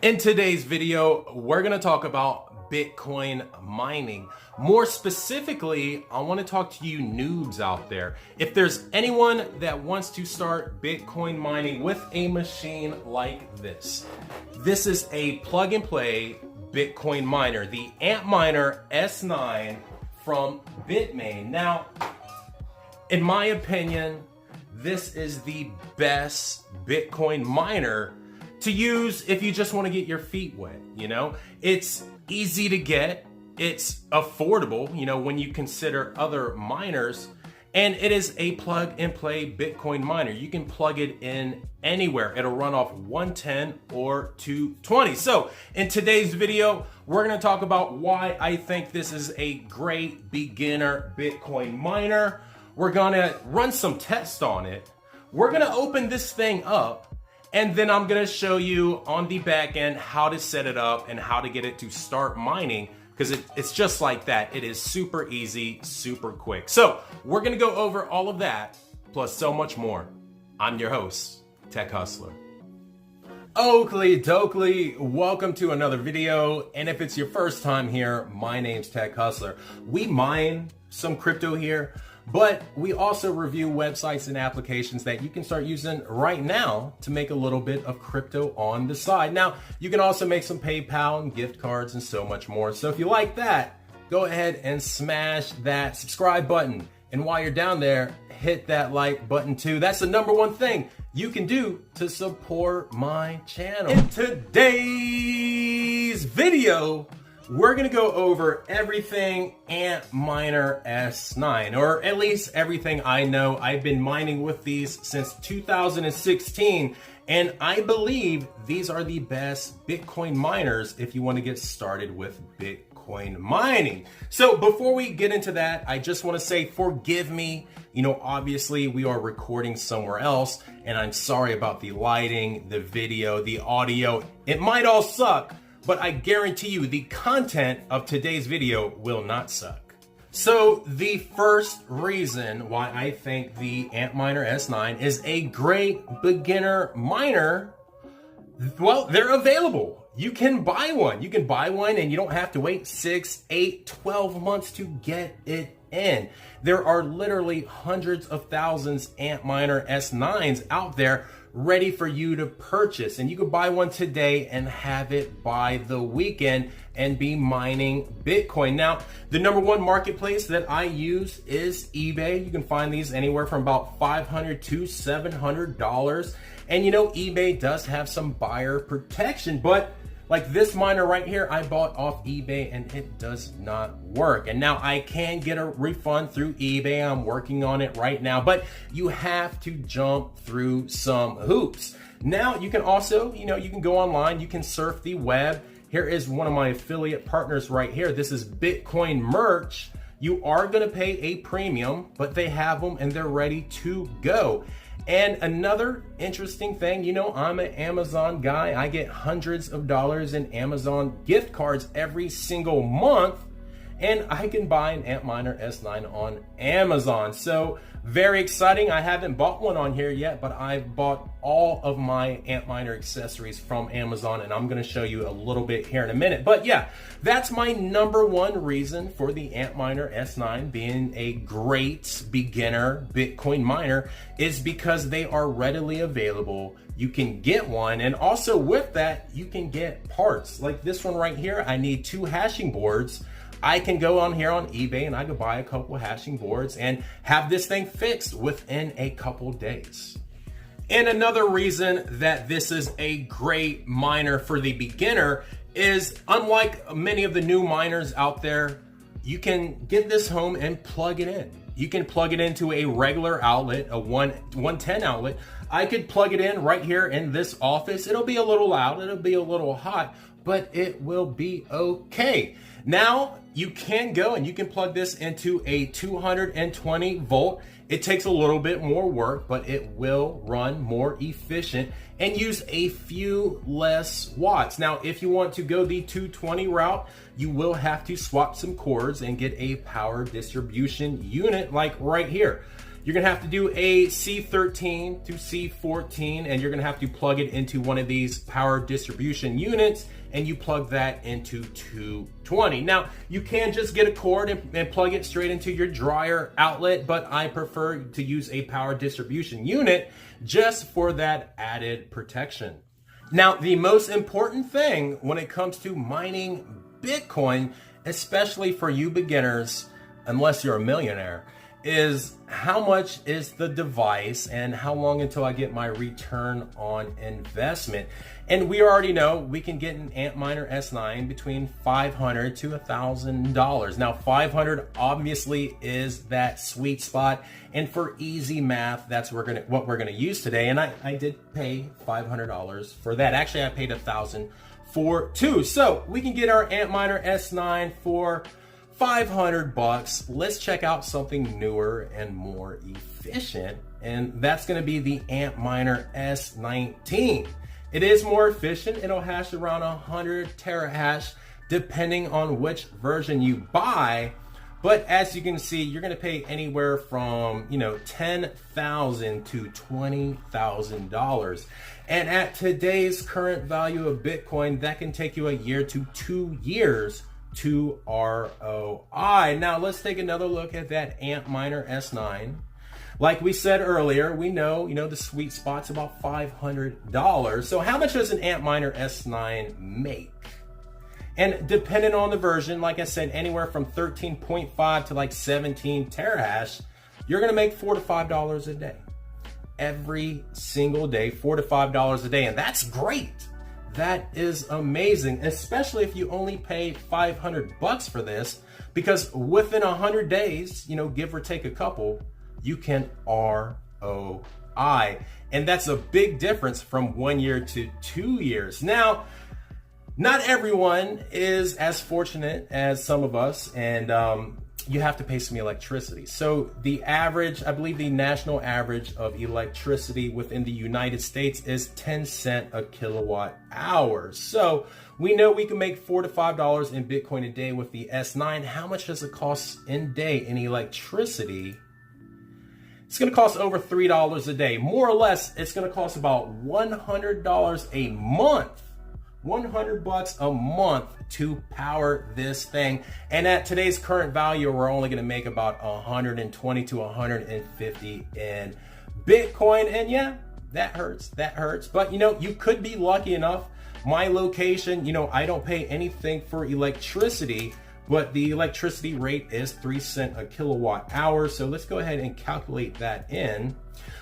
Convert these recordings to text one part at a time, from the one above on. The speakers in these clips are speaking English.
In today's video, we're gonna talk about Bitcoin mining. More specifically, I wanna talk to you noobs out there. If there's anyone that wants to start Bitcoin mining with a machine like this is a plug and play Bitcoin miner, the Antminer S9 from Bitmain. Now, in my opinion, this is the best Bitcoin miner to use if you just want to get your feet wet. It's easy to get, it's affordable, when you consider other miners, and it is a plug and play Bitcoin miner. You can plug it in anywhere. It'll run off 110 or 220. So in today's video, we're going to talk about why I think this is a great beginner Bitcoin miner. We're going to run some tests on it. We're going to open this thing up, and then I'm gonna show you on the back end how to set it up and how to get it to start mining, because it's just like that. It is super easy, super quick. So we're gonna go over all of that, plus so much more. I'm your host, Tech Hustler. Oakley dokley, welcome to another video. And if it's your first time here, my name's Tech Hustler. We mine some crypto here, but we also review websites and applications that you can start using right now to make a little bit of crypto on the side. Now, you can also make some PayPal and gift cards and so much more. So if you like that, go ahead and smash that subscribe button. And while you're down there, hit that like button too. That's the number one thing you can do to support my channel. In today's video, we're gonna go over everything Antminer S9, or at least everything I know. I've been mining with these since 2016, and I believe these are the best Bitcoin miners if you want to get started with Bitcoin mining. So before we get into that, I just want to say forgive me. Obviously we are recording somewhere else, and I'm sorry about the lighting, the video, the audio. It might all suck, but I guarantee you the content of today's video will not suck. So the first reason why I think the Antminer S9 is a great beginner miner, well, they're available. You can buy one. You can buy one and you don't have to wait 6, 8, 12 months to get it in. There are literally hundreds of thousands Antminer S9s out there ready for you to purchase, and you could buy one today and have it by the weekend and be mining Bitcoin. Now, the number one marketplace that I use is eBay. You can find these anywhere from about $500 to $700. And eBay does have some buyer protection, but like this miner right here, I bought off eBay and it does not work. And now I can get a refund through eBay. I'm working on it right now, but you have to jump through some hoops. Now you can also, you can go online, you can surf the web. Here is one of my affiliate partners right here. This is Bitcoin Merch. You are gonna pay a premium, but they have them and they're ready to go. And another interesting thing, I'm an Amazon guy. I get hundreds of dollars in Amazon gift cards every single month, and I can buy an Antminer S9 on Amazon. So very exciting. I haven't bought one on here yet, but I've bought all of my Antminer accessories from Amazon, and I'm gonna show you a little bit here in a minute. But yeah, that's my number one reason for the Antminer S9 being a great beginner Bitcoin miner, is because they are readily available. You can get one, and also with that, you can get parts. Like this one right here, I need 2 hashing boards. I can go on here on eBay and I could buy a couple of hashing boards and have this thing fixed within a couple days. And another reason that this is a great miner for the beginner is, unlike many of the new miners out there, you can get this home and plug it in. You can plug it into a regular outlet, a 110 outlet. I could plug it in right here in this office. It'll be a little loud, it'll be a little hot, but it will be okay. Now, you can go and you can plug this into a 220 volt. It takes a little bit more work, but it will run more efficient and use a few less watts. Now, if you want to go the 220 route, you will have to swap some cords and get a power distribution unit like right here. you're gonna have to do a C13 to C14, and you're gonna have to plug it into one of these power distribution units, and you plug that into 220. Now, you can just get a cord and plug it straight into your dryer outlet, but I prefer to use a power distribution unit just for that added protection. Now, the most important thing when it comes to mining Bitcoin, especially for you beginners, unless you're a millionaire, is how much is the device and how long until I get my return on investment. And we already know we can get an Antminer S9 between $500 to $1,000. Now, $500 obviously is that sweet spot, and for easy math, that's what we're gonna use today. And I did pay $500 for that. Actually, I paid $1,000 for two. So we can get our Antminer S9 for $500. Let's check out something newer and more efficient, and that's going to be the Antminer S19. It is more efficient. It'll hash around 100 terahash depending on which version you buy. But as you can see, you're going to pay anywhere from, $10,000 to $20,000. And at today's current value of Bitcoin, that can take you a year to 2 years to ROI. Now let's take another look at that Antminer S9. Like we said earlier, we know, the sweet spot's about $500. So how much does an Antminer S9 make? And depending on the version, like I said, anywhere from 13.5 to like 17 terahash, you're gonna make $4 to $5 a day. Every single day, $4 to $5 a day, and that's great. That is amazing, especially if you only pay $500 for this, because within 100 days, give or take a couple, you can ROI. And that's a big difference from 1 year to 2 years. Now, not everyone is as fortunate as some of us, and you have to pay some electricity. So the average, I believe the national average of electricity within the United States is 10 cents a kilowatt hour. So we know we can make $4 to $5 in Bitcoin a day with the S9. How much does it cost in day in electricity? It's gonna cost over $3 a day. More or less, it's gonna cost about $100 a month. $100 a month to power this thing. And at today's current value, we're only gonna make about 120 to 150 in Bitcoin. And yeah, that hurts. But you could be lucky enough. My location, I don't pay anything for electricity, but the electricity rate is 3 cents a kilowatt hour. So let's go ahead and calculate that in,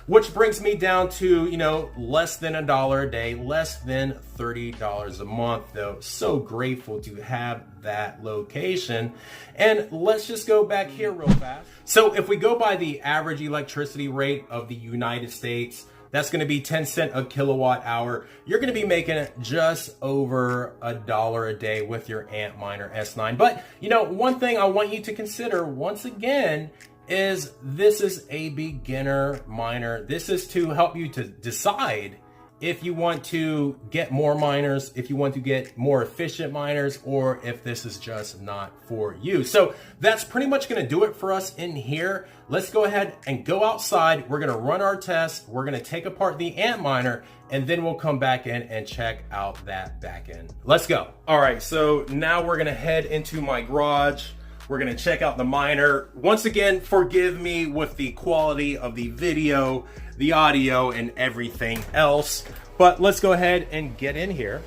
which brings me down to, less than $1 a day, less than $30 a month, though. So grateful to have that location. And let's just go back here real fast. So if we go by the average electricity rate of the United States, that's going to be 10 cents a kilowatt hour. You're going to be making just over $1 a day with your Antminer S9. But, one thing I want you to consider once again is this is a beginner miner. This is to help you to decide if you want to get more miners, if you want to get more efficient miners, or if this is just not for you. So that's pretty much gonna do it for us in here. Let's go ahead and go outside. We're gonna run our test. We're gonna take apart the Antminer, and then we'll come back in and check out that back end. Let's go. All right, so now we're gonna head into my garage. We're gonna check out the miner. Once again, forgive me with the quality of the video, the audio, and everything else, but let's go ahead and get in here.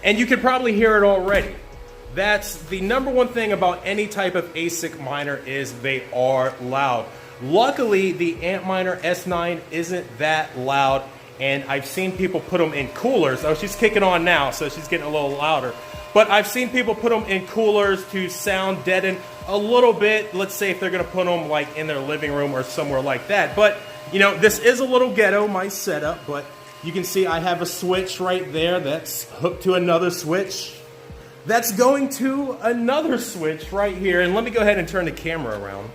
And you can probably hear it already. That's the number one thing about any type of ASIC miner is they are loud. Luckily, the Antminer S9 isn't that loud, and I've seen people put them in coolers. Oh, she's kicking on now, so she's getting a little louder. But I've seen people put them in coolers to sound deaden a little bit. Let's say if they're gonna put them like in their living room or somewhere like that. But this is a little ghetto, my setup, but you can see I have a switch right there that's hooked to another switch. That's going to another switch right here. And let me go ahead and turn the camera around.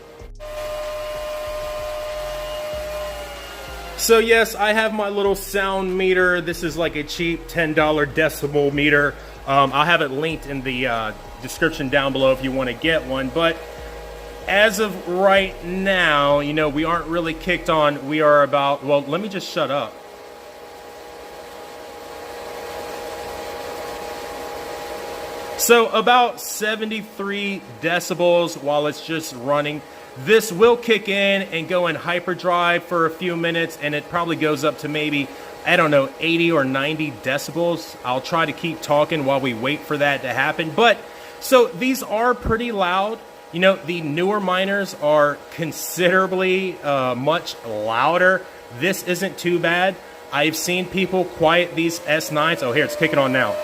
So yes, I have my little sound meter. This is like a cheap $10 decibel meter. I'll have it linked in the description down below if you want to get one. But as of right now, you know, we aren't really kicked on. We are about, well, let me just shut up. So about 73 decibels while it's just running. This will kick in and go in hyperdrive for a few minutes, and it probably goes up to maybe, I don't know, 80 or 90 decibels. I'll try to keep talking while we wait for that to happen. But so these are pretty loud. You know, the newer miners are considerably much louder. This isn't too bad. I've seen people quiet these S9s. Oh, here, it's kicking on now.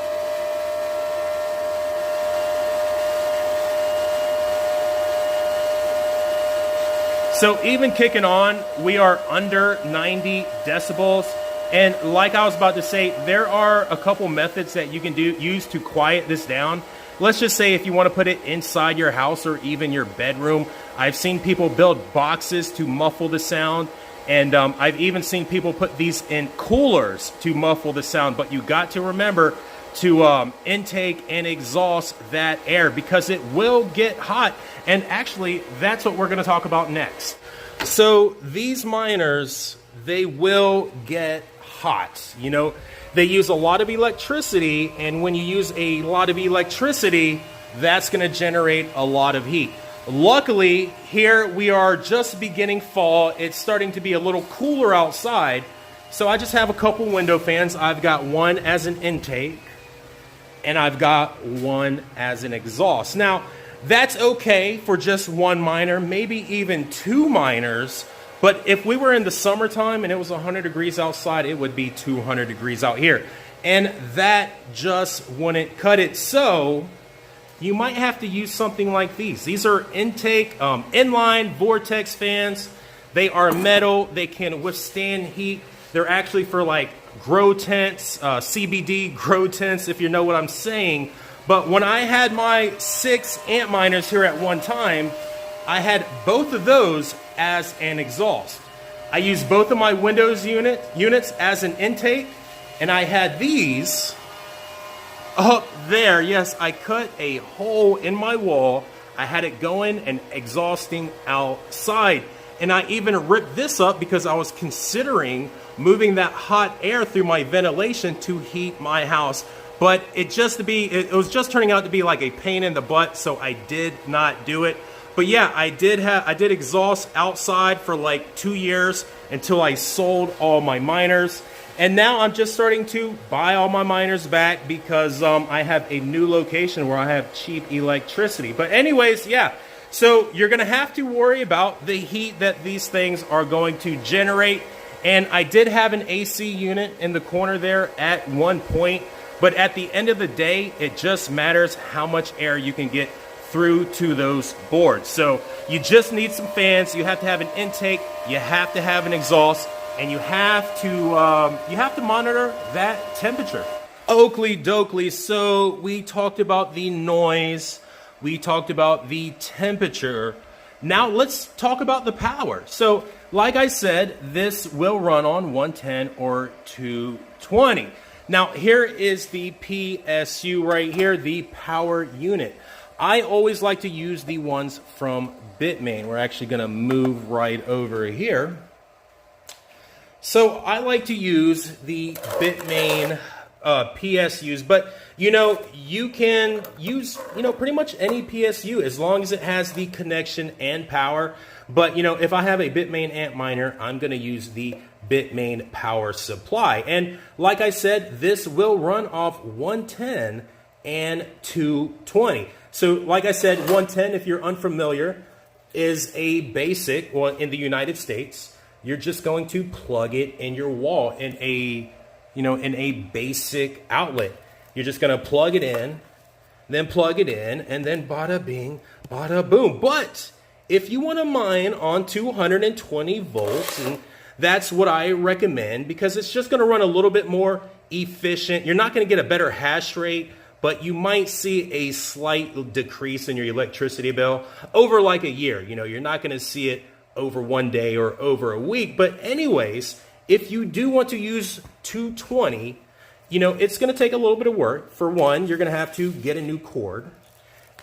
So even kicking on, we are under 90 decibels. And like I was about to say, there are a couple methods that you can use to quiet this down. Let's just say if you want to put it inside your house or even your bedroom. I've seen people build boxes to muffle the sound. And I've even seen people put these in coolers to muffle the sound. But you got to remember to intake and exhaust that air because it will get hot. And actually, that's what we're going to talk about next. So these miners, they will get hot. You know, they use a lot of electricity, and when you use a lot of electricity, that's going to generate a lot of heat. Luckily, here we are just beginning fall. It's starting to be a little cooler outside. So I just have a couple window fans. I've got one as an intake, and I've got one as an exhaust. Now, that's okay for just one miner, maybe even two miners. But if we were in the summertime and it was 100 degrees outside, it would be 200 degrees out here. And that just wouldn't cut it. So you might have to use something like these. These are intake inline vortex fans. They are metal. They can withstand heat. They're actually for like grow tents, CBD grow tents, if you know what I'm saying. But when I had my 6 Antminers here at one time, I had both of those as an exhaust. I used both of my Windows units as an intake, and I had these up there. Yes, I cut a hole in my wall. I had it going and exhausting outside. And I even ripped this up because I was considering moving that hot air through my ventilation to heat my house. But it was just turning out to be like a pain in the butt, so I did not do it. But yeah, I did exhaust outside for like 2 years until I sold all my miners. And now I'm just starting to buy all my miners back because I have a new location where I have cheap electricity. But anyways, yeah. So you're going to have to worry about the heat that these things are going to generate. And I did have an AC unit in the corner there at one point. But at the end of the day, it just matters how much air you can get through to those boards. So you just need some fans. You have to have an intake. You have to have an exhaust. And you have to monitor that temperature. Oakley dokley. So we talked about the noise. We talked about the temperature. Now let's talk about the power. So like I said, this will run on 110 or 220. Now here is the PSU right here, the power unit. I always like to use the ones from Bitmain. We're actually going to move right over here. So I like to use the Bitmain PSUs, but you know, you can use, you know, pretty much any PSU as long as it has the connection and power. But you know, if I have a Bitmain Antminer, I'm going to use the Bitmain power supply. And like I said, this will run off 110 and 220. So like I said, 110, if you're unfamiliar, is a basic, well, in the United States, you're just going to plug it in your wall in a, you know, in a basic outlet. You're just going to plug it in, then plug it in, and then bada bing, bada boom. But if you want to mine on 220 volts, and that's what I recommend because it's just going to run a little bit more efficient. You're not going to get a better hash rate, but you might see a slight decrease in your electricity bill over like a year. You know, you're not going to see it over one day or over a week. But anyways, if you do want to use 220, you know, it's going to take a little bit of work. For one, you're going to have to get a new cord.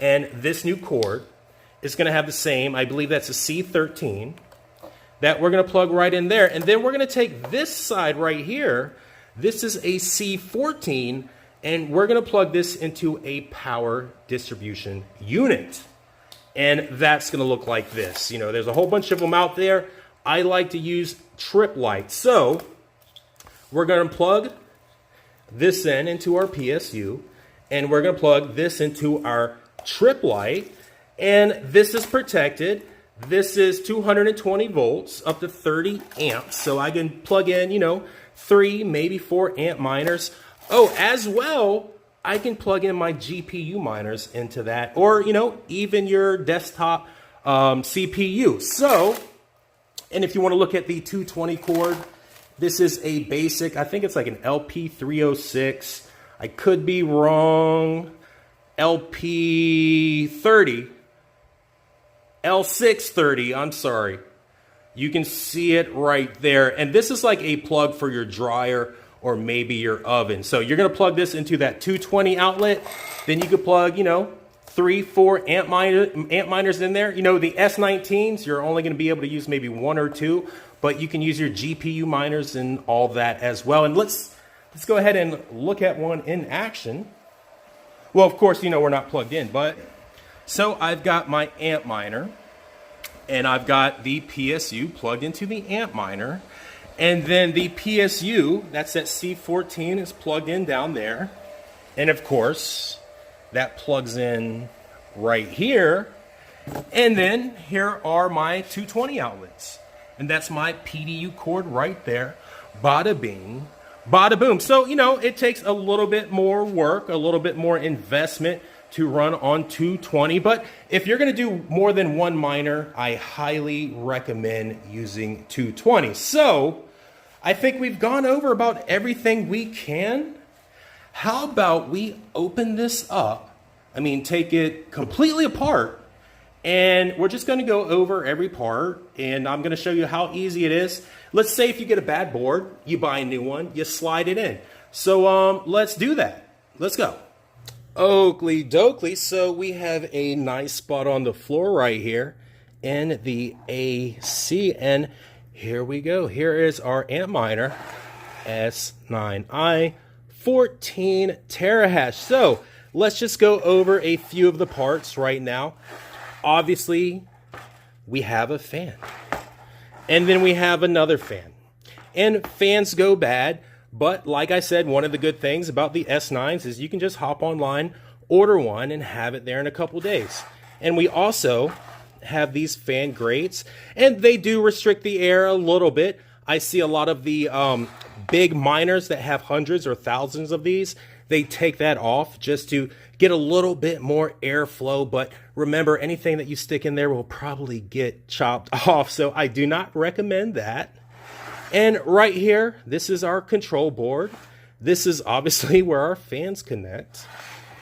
And this new cord is going to have the same, I believe that's a C13, that we're going to plug right in there. And then we're going to take this side right here. This is a C14, and we're going to plug this into a power distribution unit. And that's going to look like this. You know, there's a whole bunch of them out there. I like to use trip lights. So we're going to plug this in into our PSU, and we're going to plug this into our trip light, and this is protected. This is 220 volts up to 30 amps, so I can plug in, you know, 3, maybe 4 Antminers. Oh, as well, I can plug in my GPU miners into that, or, you know, even your desktop CPU. So, and if you want to look at the 220 cord, this is a basic, I think it's like an LP306. I could be wrong. LP30. L630, I'm sorry. You can see it right there. And this is like a plug for your dryer or maybe your oven. So you're going to plug this into that 220 outlet. Then you could plug, you know, 3, 4 Antminers in there. You know, the S19s, you're only going to be able to use maybe 1 or 2, but you can use your GPU miners and all that as well. And let's go ahead and look at one in action. Well, of course, you know, we're not plugged in, but so I've got my Antminer, and I've got the PSU plugged into the Antminer, and then the PSU, that's that C14, is plugged in down there, and of course, that plugs in right here, and then here are my 220 outlets, and that's my PDU cord right there. Bada bing, bada boom. So, you know, it takes a little bit more work, a little bit more investment to run on 220, but if you're going to do more than one miner, I highly recommend using 220. So I think we've gone over about everything we can. How about we open this up? I mean, take it completely apart, and we're just going to go over every part, and I'm going to show you how easy it is. Let's say if you get a bad board, you buy a new one, you slide it in. So let's do that. Let's go. Oakley dokley, so we have a nice spot on the floor right here in the AC, and here we go. Here is our Antminer S9 14 terahash. So let's just go over a few of the parts right now. Obviously, we have a fan, and then we have another fan, and fans go bad. But like I said, one of the good things about the S9s is you can just hop online, order one, and have it there in a couple days. And we also have these fan grates, and they do restrict the air a little bit. I see a lot of the big miners that have hundreds or thousands of these. They take that off just to get a little bit more airflow. But remember, anything that you stick in there will probably get chopped off. So I do not recommend that. And right here, this is our control board. This is obviously where our fans connect.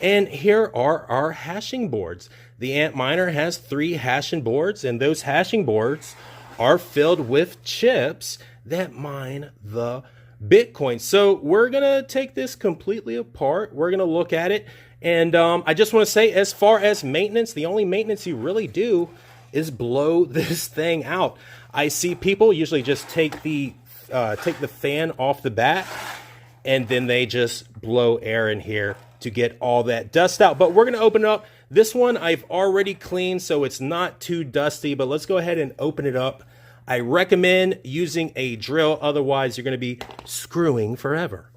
And here are our hashing boards. The Antminer has 3 hashing boards, and those hashing boards are filled with chips that mine the Bitcoin. So we're going to take this completely apart. We're going to look at it. And I just want to say, as far as maintenance, the only maintenance you really do is blow this thing out. I see people usually just take the fan off the bat, and then they just blow air in here to get all that dust out. But we're going to open it up. This one I've already cleaned, so it's not too dusty, but let's go ahead and open it up. I recommend using a drill, otherwise you're going to be screwing forever.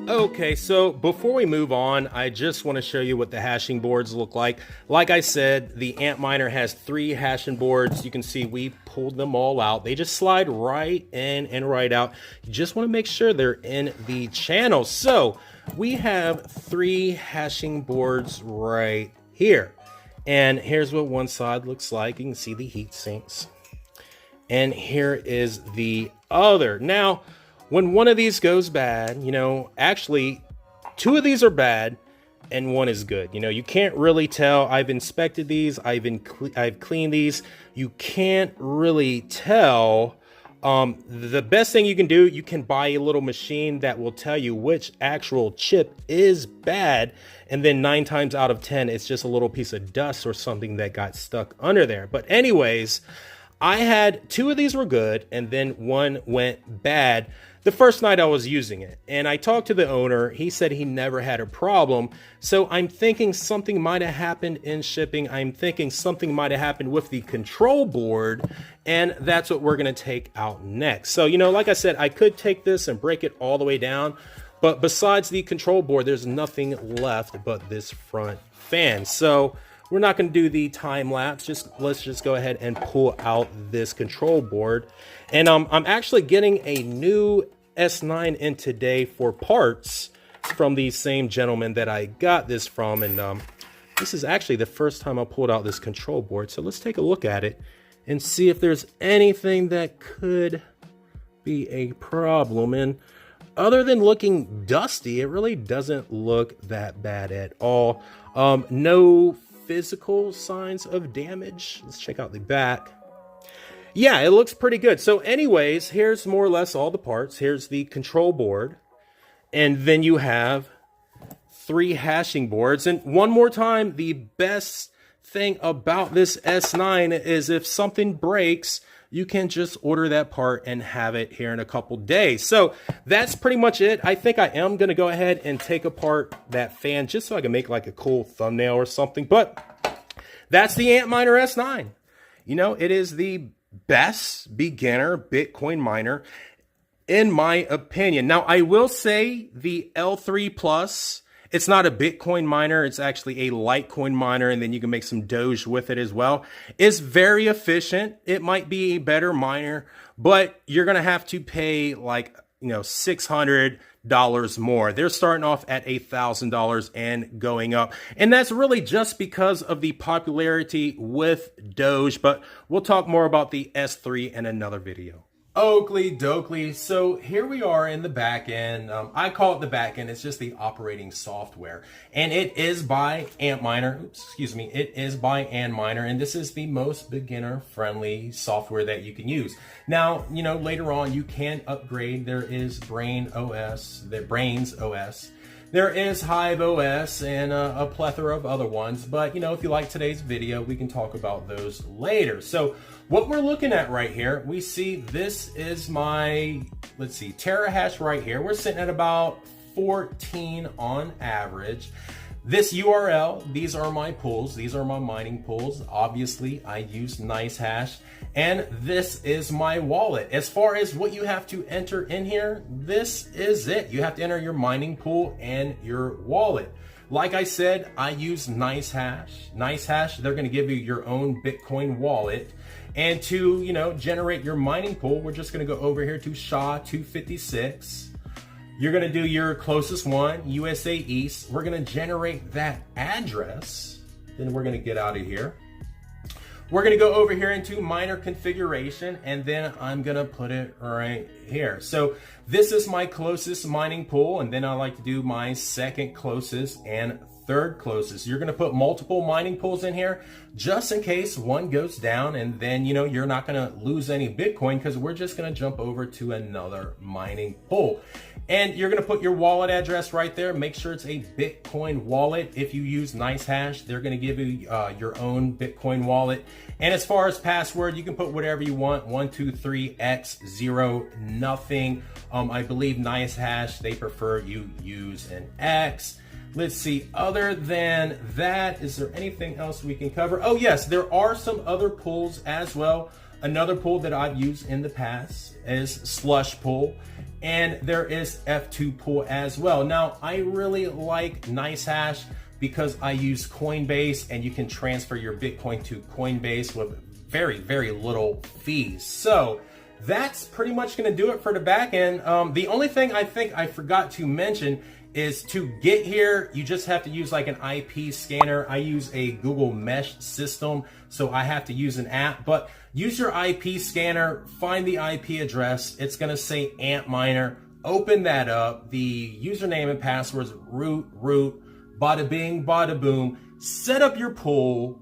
Okay, so before we move on, I just want to show you what the hashing boards look like. Like I said, the Antminer has 3 hashing boards. You can see we pulled them all out. They just slide right in and right out. You just want to make sure they're in the channel. So we have 3 hashing boards right here. And here's what one side looks like. You can see the heat sinks. And here is the other. Now, when one of these goes bad, you know, actually 2 of these are bad and 1 is good. You know, you can't really tell. I've inspected these. I've cleaned these. You can't really tell. The best thing you can do, you can buy a little machine that will tell you which actual chip is bad. And then 9 times out of 10, it's just a little piece of dust or something that got stuck under there. But anyways, I had 2 of these were good, and then 1 went bad the first night I was using it. And I talked to the owner. He said he never had a problem. So I'm thinking something might have happened in shipping. I'm thinking something might have happened with the control board, and that's what we're gonna take out next. So, you know, like I said, I could take this and break it all the way down, but besides the control board, there's nothing left but this front fan. So we're not going to do the time lapse. Let's just go ahead and pull out this control board. And I'm actually getting a new S9 in today for parts from the same gentleman that I got this from. And this is actually the first time I pulled out this control board. So let's take a look at it and see if there's anything that could be a problem. And other than looking dusty, it really doesn't look that bad at all. No physical signs of damage. Let's check out the back. Yeah, it looks pretty good. So anyways, here's more or less all the parts. Here's the control board. And then you have 3 hashing boards. And one more time, the best thing about this S9 is if something breaks, you can just order that part and have it here in a couple days. So that's pretty much it. I think I am going to go ahead and take apart that fan just so I can make like a cool thumbnail or something. But that's the Antminer S9. You know, it is the best beginner Bitcoin miner in my opinion. Now, I will say the L3 Plus, it's not a Bitcoin miner. It's actually a Litecoin miner, and then you can make some Doge with it as well. It's very efficient. It might be a better miner, but you're going to have to pay like, you know, $600 more. They're starting off at $1,000 and going up. And that's really just because of the popularity with Doge, but we'll talk more about the S3 in another video. Oakley dokley. So here we are in the back end. I call it the back end. It's just the operating software. And it is by Antminer. Oops, excuse me. It is by Antminer. And this is the most beginner friendly software that you can use. Now, you know, later on you can upgrade. There is Brains OS. There is Hive OS and a plethora of other ones. But, you know, if you like today's video, we can talk about those later. So what we're looking at right here, we see this is my, let's see, terahash right here. We're sitting at about 14 on average. This URL, these are my pools. These are my mining pools. Obviously, I use NiceHash. And this is my wallet. As far as what you have to enter in here, this is it. You have to enter your mining pool and your wallet. Like I said, I use NiceHash. NiceHash, they're going to give you your own Bitcoin wallet. And to, you know, generate your mining pool, we're just going to go over here to SHA-256. You're going to do your closest one, USA East. We're going to generate that address. Then we're going to get out of here. We're going to go over here into miner configuration, and then I'm going to put it right here. So this is my closest mining pool, and then I like to do my second closest and third closest. You're going to put multiple mining pools in here just in case one goes down, and then, you know, you're not going to lose any Bitcoin because we're just going to jump over to another mining pool. And you're going to put your wallet address right there. Make sure it's a Bitcoin wallet. If you use NiceHash, they're going to give you your own Bitcoin wallet. And as far as password, you can put whatever you want. 123x0 nothing. I believe NiceHash, they prefer you use an X. Let's see, other than that, is there anything else we can cover? Oh yes, there are some other pools as well. Another pool that I've used in the past is Slush Pool, and there is F2 Pool as well. Now, I really like NiceHash because I use Coinbase, and you can transfer your Bitcoin to Coinbase with very, very little fees. So that's pretty much going to do it for the back end. The only thing I think I forgot to mention is to get here, you just have to use like an IP scanner. I use a Google Mesh system, so I have to use an app, but use your IP scanner, find the IP address. It's going to say Antminer. Open that up. The username and password is root, bada bing, bada boom. Set up your pool,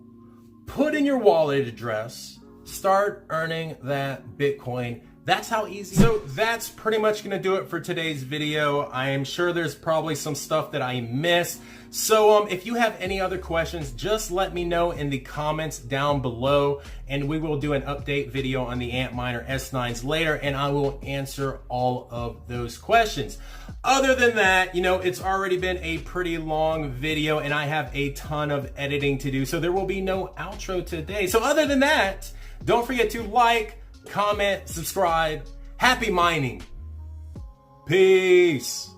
put in your wallet address, start earning that Bitcoin. That's how easy. So that's pretty much going to do it for today's video. I am sure there's probably some stuff that I missed. So if you have any other questions, just let me know in the comments down below, and we will do an update video on the Antminer S9s later, and I will answer all of those questions. Other than that, you know, it's already been a pretty long video and I have a ton of editing to do, so there will be no outro today. So other than that, don't forget to like, comment, subscribe. Happy mining. Peace.